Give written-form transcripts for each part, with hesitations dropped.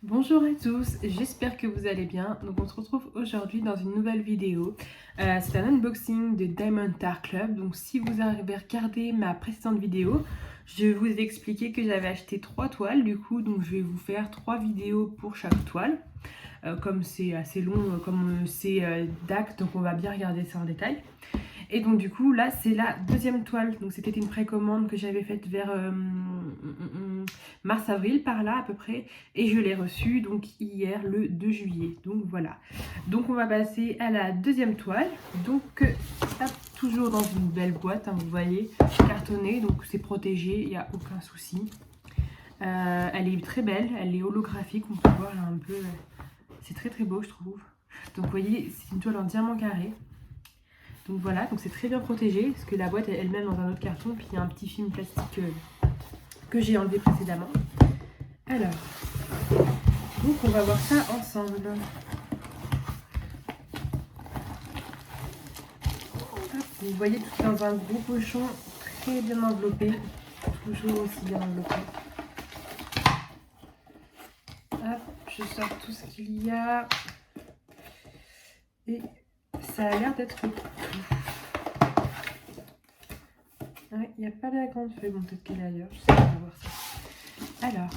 Bonjour à tous, j'espère que vous allez bien. Donc on se retrouve aujourd'hui dans une nouvelle vidéo. C'est un unboxing de Diamond Art Club. Donc si vous avez regardé ma précédente vidéo, je vous ai expliqué que j'avais acheté 3 toiles. Du coup, donc je vais vous faire 3 vidéos pour chaque toile. Comme c'est assez long, comme c'est DAC, donc on va bien regarder ça en détail. Et donc du coup là c'est la deuxième toile, donc c'était une précommande que j'avais faite vers mars-avril par là à peu près, et je l'ai reçue donc hier le 2 juillet, donc voilà. Donc on va passer à la deuxième toile, donc hop, toujours dans une belle boîte, hein, vous voyez, cartonnée, donc c'est protégé, il n'y a aucun souci. Elle est très belle, elle est holographique, on peut voir là un peu, c'est très très beau je trouve. Donc vous voyez, c'est une toile en diamant carré. Donc voilà, donc c'est très bien protégé, parce que la boîte est elle-même dans un autre carton, puis il y a un petit film plastique que j'ai enlevé précédemment. Alors, donc on va voir ça ensemble. Hop, vous voyez, tout dans un gros pochon, très bien enveloppé, toujours aussi bien enveloppé. Hop, je sors tout ce qu'il y a, et ça a l'air d'être tout. Ouais, il n'y a pas la grande feuille, bon peut-être qu'elle est ailleurs, je sais pas, on va voir ça. Alors,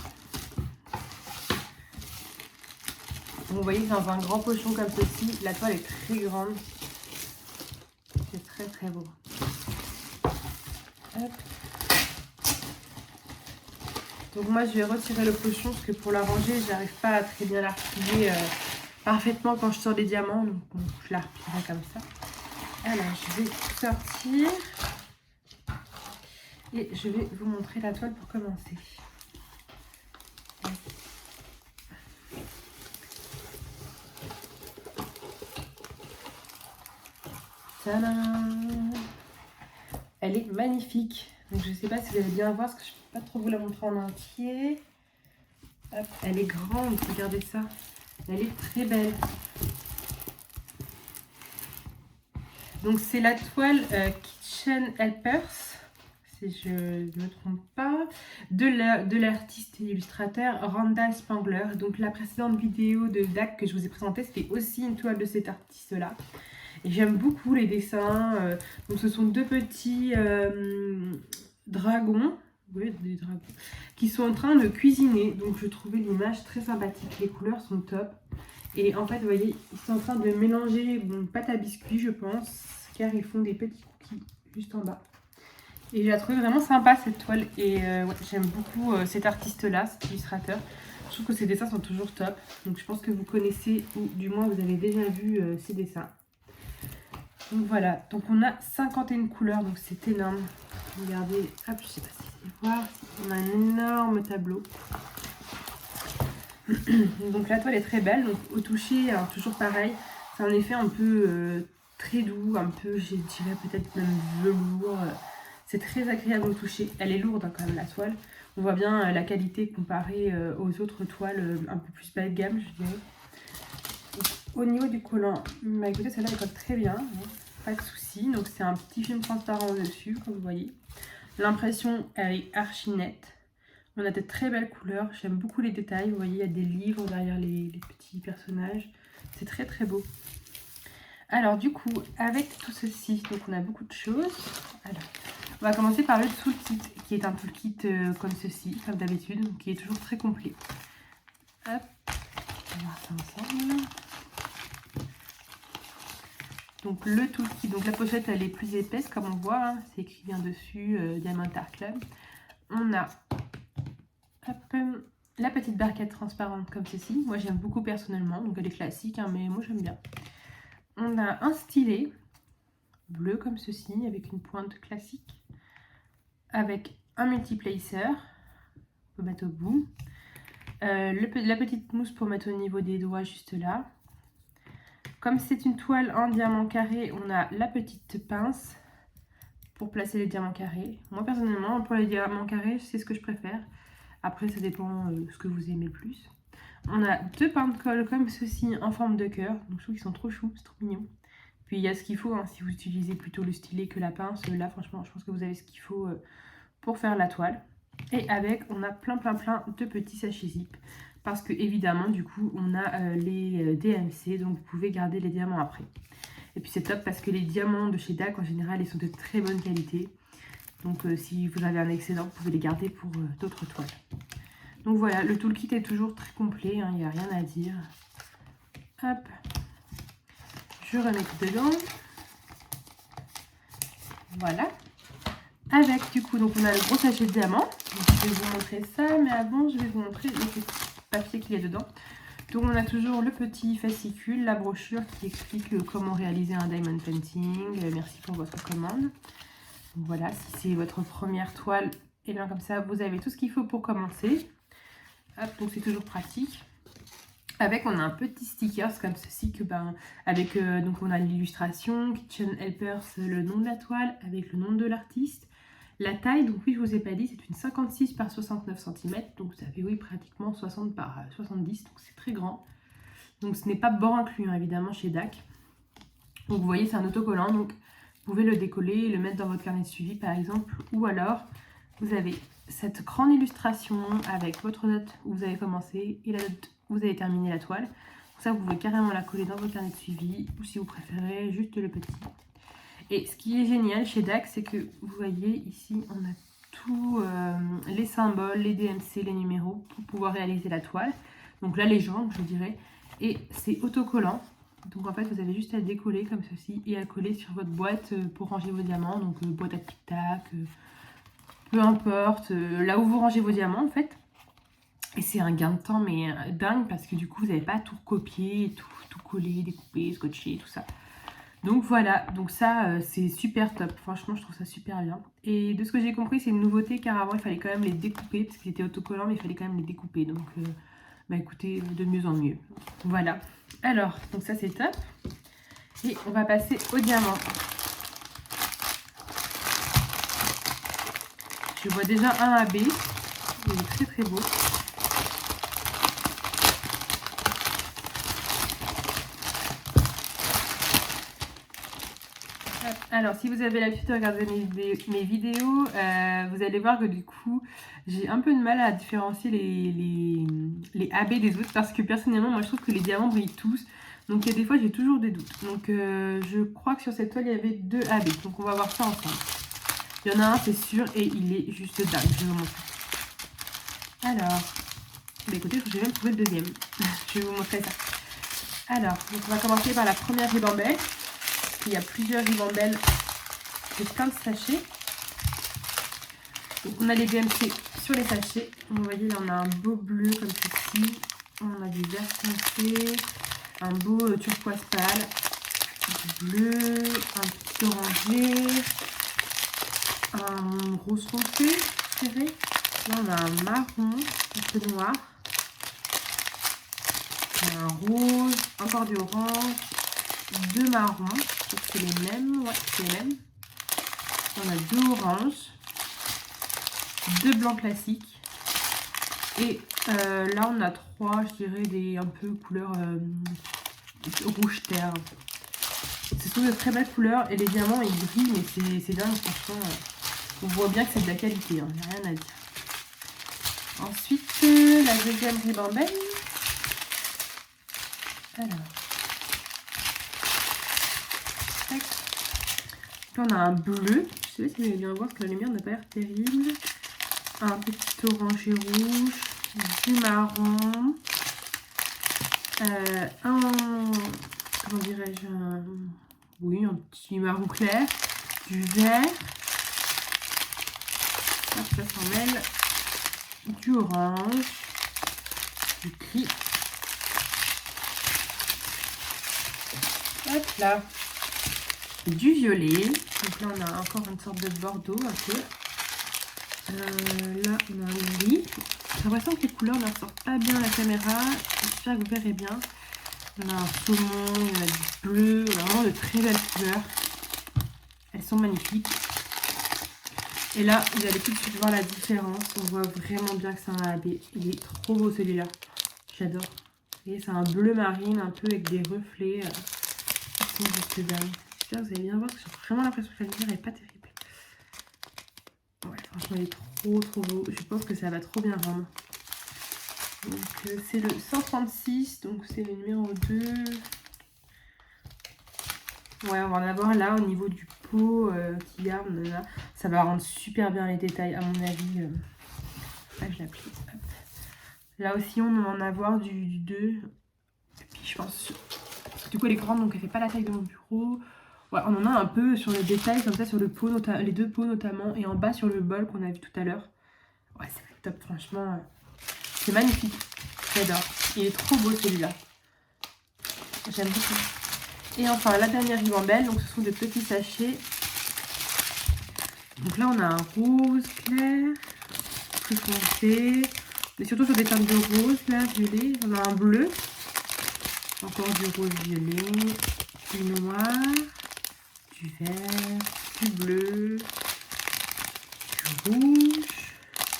vous voyez, dans un grand pochon comme ceci, la toile est très grande. C'est très très beau. Hop. Donc moi je vais retirer le pochon parce que pour la ranger, j'arrive pas à très bien la replier parfaitement quand je sors les diamants. Donc je la replierai comme ça. Alors je vais sortir. Et je vais vous montrer la toile pour commencer. Tadam! Elle est magnifique. Donc je sais pas si vous allez bien voir parce que je peux pas trop vous la montrer en entier. Hop, elle est grande, regardez ça. Elle est très belle. Donc c'est la toile Kitchen Helpers, si je ne me trompe pas, de l'artiste et illustrateur Randall Spangler. Donc la précédente vidéo de DAC que je vous ai présentée, c'était aussi une toile de cet artiste-là. Et j'aime beaucoup les dessins. Donc ce sont deux petits dragons, oui, des dragons, qui sont en train de cuisiner. Donc je trouvais l'image très sympathique. Les couleurs sont top. Et en fait, vous voyez, ils sont en train de mélanger une pâte à biscuits, je pense, car ils font des petits cookies juste en bas. Et j'ai trouvé vraiment sympa cette toile. Et ouais, j'aime beaucoup cet artiste-là, cet illustrateur. Je trouve que ses dessins sont toujours top. Donc je pense que vous connaissez, ou du moins vous avez déjà vu ses dessins. Donc voilà, donc on a 51 couleurs, donc c'est énorme. Regardez, hop, je sais pas si vous allez voir, on a un énorme tableau. Donc la toile est très belle, donc au toucher, alors toujours pareil, c'est un effet un peu très doux, un peu, je dirais peut-être même velours. C'est très agréable au toucher. Elle est lourde hein, quand même la toile. On voit bien la qualité comparée aux autres toiles un peu plus bas de gamme, je dirais. Donc, au niveau du collant, bah, écoutez, celle-là elle colle très bien, hein, pas de souci. Donc c'est un petit film transparent dessus, comme vous voyez. L'impression elle est archi nette. On a de très belles couleurs, j'aime beaucoup les détails, vous voyez il y a des livres derrière les petits personnages, c'est très très beau. Alors du coup, avec tout ceci, donc on a beaucoup de choses. Alors, on va commencer par le toolkit, qui est un toolkit comme ceci, comme d'habitude, qui est toujours très complet. Hop, on va voir ça ensemble. Donc le toolkit, donc la pochette elle est plus épaisse comme on voit, hein, c'est écrit bien dessus, Diamond Art Club. On a hop, la petite barquette transparente comme ceci. Moi j'aime beaucoup personnellement, donc elle est classique, hein, mais moi j'aime bien. On a un stylet bleu comme ceci, avec une pointe classique, avec un multiplacer, on peut mettre au bout. La petite mousse pour mettre au niveau des doigts juste là. Comme c'est une toile en diamant carré, on a la petite pince pour placer les diamants carrés. Moi personnellement, pour les diamants carrés, c'est ce que je préfère. Après, ça dépend de ce que vous aimez le plus. On a deux pains de colle comme ceci en forme de cœur. Donc je trouve qu'ils sont trop choux, c'est trop mignon. Puis il y a ce qu'il faut, hein, si vous utilisez plutôt le stylet que la pince. Là, franchement, je pense que vous avez ce qu'il faut pour faire la toile. Et avec, on a plein de petits sachets zip. Parce que évidemment, du coup, on a les DMC, donc vous pouvez garder les diamants après. Et puis c'est top parce que les diamants de chez DAC, en général, ils sont de très bonne qualité. Donc si vous avez un excédent, vous pouvez les garder pour d'autres toiles. Donc voilà, le toolkit est toujours très complet, hein, il n'y a rien à dire. Hop, je remets tout dedans. Voilà. Avec du coup, donc on a le gros sachet de diamants. Je vais vous montrer ça, mais avant je vais vous montrer le petit papier qu'il y a dedans. Donc on a toujours le petit fascicule, la brochure qui explique comment réaliser un diamond painting. Merci pour votre commande. Donc voilà, si c'est votre première toile, et bien comme ça vous avez tout ce qu'il faut pour commencer. Hop, donc c'est toujours pratique. Avec, on a un petit sticker comme ceci, que avec donc on a l'illustration, Kitchen Helpers, le nom de la toile, avec le nom de l'artiste. La taille, donc oui, je vous ai pas dit, c'est une 56 par 69 cm, donc ça fait oui pratiquement 60 par 70, donc c'est très grand. Donc ce n'est pas bord inclus, hein, évidemment, chez DAC. Donc vous voyez, c'est un autocollant, donc vous pouvez le décoller et le mettre dans votre carnet de suivi par exemple, ou alors vous avez cette grande illustration avec votre date où vous avez commencé et la date où vous avez terminé la toile. Donc ça, vous pouvez carrément la coller dans votre carnet de suivi, ou si vous préférez, juste le petit. Et ce qui est génial chez DAC, c'est que vous voyez ici, on a tous les symboles, les DMC, les numéros pour pouvoir réaliser la toile. Donc la légende, je dirais. Et c'est autocollant. Donc en fait, vous avez juste à décoller comme ceci et à coller sur votre boîte pour ranger vos diamants. Donc boîte à tic-tac, peu importe, là où vous rangez vos diamants en fait. Et c'est un gain de temps mais dingue parce que du coup, vous n'avez pas à tout recopier, tout coller, découper, scotcher, tout ça. Donc voilà, donc ça c'est super top, franchement je trouve ça super bien. Et de ce que j'ai compris c'est une nouveauté car avant il fallait quand même les découper parce qu'ils étaient autocollants mais il fallait quand même les découper. Donc bah écoutez, de mieux en mieux. Voilà, alors donc ça c'est top. Et on va passer au diamant. Je vois déjà un AB, il est très beau. Alors, si vous avez l'habitude de regarder mes vidéos, vous allez voir que du coup, j'ai un peu de mal à différencier les AB des autres parce que personnellement, moi je trouve que les diamants brillent tous. Donc, des fois, j'ai toujours des doutes. Donc, je crois que sur cette toile, il y avait 2 AB. Donc, on va voir ça ensemble. Il y en a un, c'est sûr, et il est juste dingue. Je vais vous montrer. Alors, bah écoutez, j'ai même trouvé le deuxième. Je vais vous montrer ça. Alors, donc on va commencer par la première ribambelle. Il y a plusieurs ribambelles et plein de sachets. Donc on a les DMC sur les sachets. Vous voyez là on a un beau bleu comme ceci. On a du vert foncé, un beau turquoise pâle, du bleu, un petit orangé, un rose foncé, je dirais. Là on a un marron, un peu noir, un rose, encore du orange, 2 marrons. C'est les mêmes, ouais, c'est les mêmes. On a 2 oranges, 2 blancs classiques. Et là, on a 3, je dirais, un peu couleur rouge terre. Ce sont de très belles couleurs et les diamants, ils brillent, mais c'est dingue, franchement. On voit bien que c'est de la qualité, hein, il n'y a rien à dire. Ensuite, la deuxième ribambelle. Alors. Puis on a un bleu, je sais pas si vous allez bien voir parce que la lumière n'a pas l'air terrible. Un petit orangé rouge, du marron, comment dirais-je, oui, un petit marron clair, du vert, hop, ça s'en mêle, du orange, du gris, hop là. Du violet, donc là on a encore une sorte de bordeaux un peu. Là on a un gris. J'ai l'impression que les couleurs ne ressortent pas bien à la caméra. J'espère que vous verrez bien. On a un saumon, on a du bleu, on a vraiment de très belles couleurs. Elles sont magnifiques. Et là vous allez tout de suite voir la différence. On voit vraiment bien que c'est un AB. Il est trop beau celui-là. J'adore. Vous voyez, c'est un bleu marine un peu avec des reflets. C'est juste dingue. Vous allez bien voir que j'ai vraiment l'impression que la lumière n'est pas terrible. Ouais, franchement, il est trop beau. Je pense que ça va trop bien rendre. Donc c'est le 136, donc c'est le numéro 2. Ouais, on va en avoir là au niveau du pot qui garde. Là. Ça va rendre super bien les détails à mon avis. Ah, je l'applique. Là aussi on va en avoir du 2. Et puis je pense... Du coup elle est grande donc elle fait pas la taille de mon bureau. Ouais, on en a un peu sur le détail comme ça sur le pot, les deux pots notamment. Et en bas sur le bol qu'on a vu tout à l'heure. Ouais, c'est top franchement. C'est magnifique. J'adore. Il est trop beau celui-là. J'aime beaucoup. Et enfin la dernière ribambelle, donc ce sont des petits sachets. Donc là on a un rose clair, plus foncé, mais surtout sur des teintes de rose là, violet. On a un bleu, encore du rose violet, du noir, du vert, du bleu, du rouge.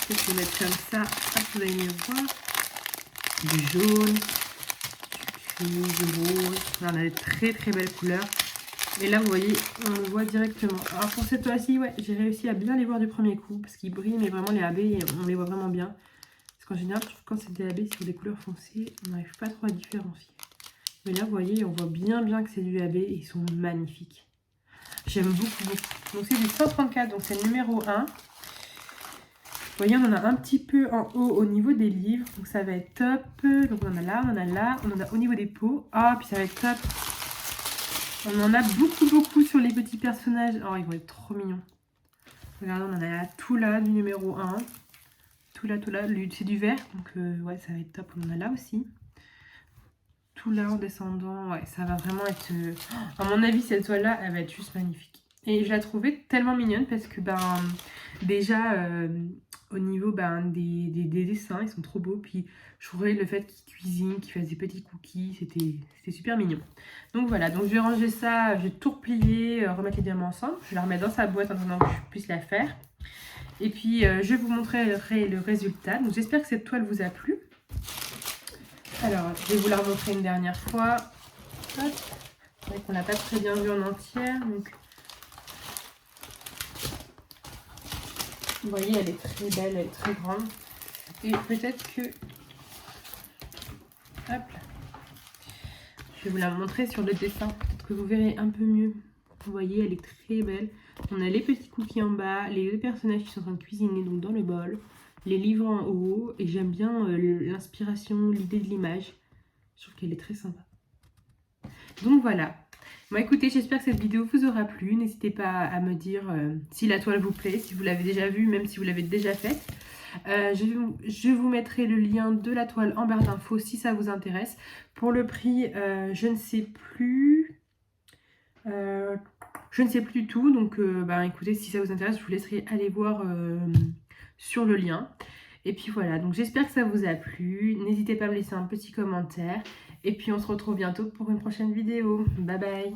Je vais mettre comme ça, hop, vous allez mieux voir. Du jaune, du rose. Là, on a des très très belles couleurs. Et là, vous voyez, on le voit directement. Alors pour cette fois-ci, ouais, j'ai réussi à bien les voir du premier coup. Parce qu'ils brillent, mais vraiment les AB, on les voit vraiment bien. Parce qu'en général, je trouve que quand c'est des AB sur des couleurs foncées, on n'arrive pas trop à différencier. Mais là, vous voyez, on voit bien que c'est du AB et ils sont magnifiques. J'aime beaucoup, beaucoup. Donc c'est du 134, donc c'est le numéro 1. Vous voyez, on en a un petit peu en haut au niveau des livres. Donc ça va être top. Donc on en a là, on en a là, on en a au niveau des pots. Ah, puis ça va être top. On en a beaucoup sur les petits personnages. Oh, ils vont être trop mignons. Regardez, on en a tout là du numéro 1. Tout là. C'est du vert. Donc ouais, ça va être top. On en a là aussi. Tout là en descendant. Ouais, ça va vraiment être... À mon avis, cette toile-là, elle va être juste magnifique. Et je la trouvais tellement mignonne parce que déjà... au niveau des dessins, ils sont trop beaux. Puis je trouvais le fait qu'ils cuisinent, qu'ils fassent des petits cookies, c'était super mignon. Donc voilà, donc je vais ranger ça, je vais tout replier, remettre les diamants ensemble. Je vais la remettre dans sa boîte en attendant que je puisse la faire. Et puis je vais vous montrer le résultat. Donc j'espère que cette toile vous a plu. Alors, je vais vous la remontrer une dernière fois. Hop. C'est vrai qu'on l'a pas très bien vue en entière. Donc... Vous voyez, elle est très belle, elle est très grande. Et peut-être que... Hop là. Je vais vous la montrer sur le dessin. Peut-être que vous verrez un peu mieux. Vous voyez, elle est très belle. On a les petits cookies en bas, les deux personnages qui sont en train de cuisiner donc dans le bol, les livres en haut. Et j'aime bien l'inspiration, l'idée de l'image. Je trouve qu'elle est très sympa. Donc voilà. Bon écoutez, j'espère que cette vidéo vous aura plu. N'hésitez pas à me dire si la toile vous plaît, si vous l'avez déjà vue, même si vous l'avez déjà faite. Je vous mettrai le lien de la toile en barre d'infos si ça vous intéresse. Pour le prix, je ne sais plus. Je ne sais plus du tout. Donc écoutez, si ça vous intéresse, je vous laisserai aller voir sur le lien. Et puis voilà, donc j'espère que ça vous a plu. N'hésitez pas à me laisser un petit commentaire. Et puis on se retrouve bientôt pour une prochaine vidéo. Bye bye!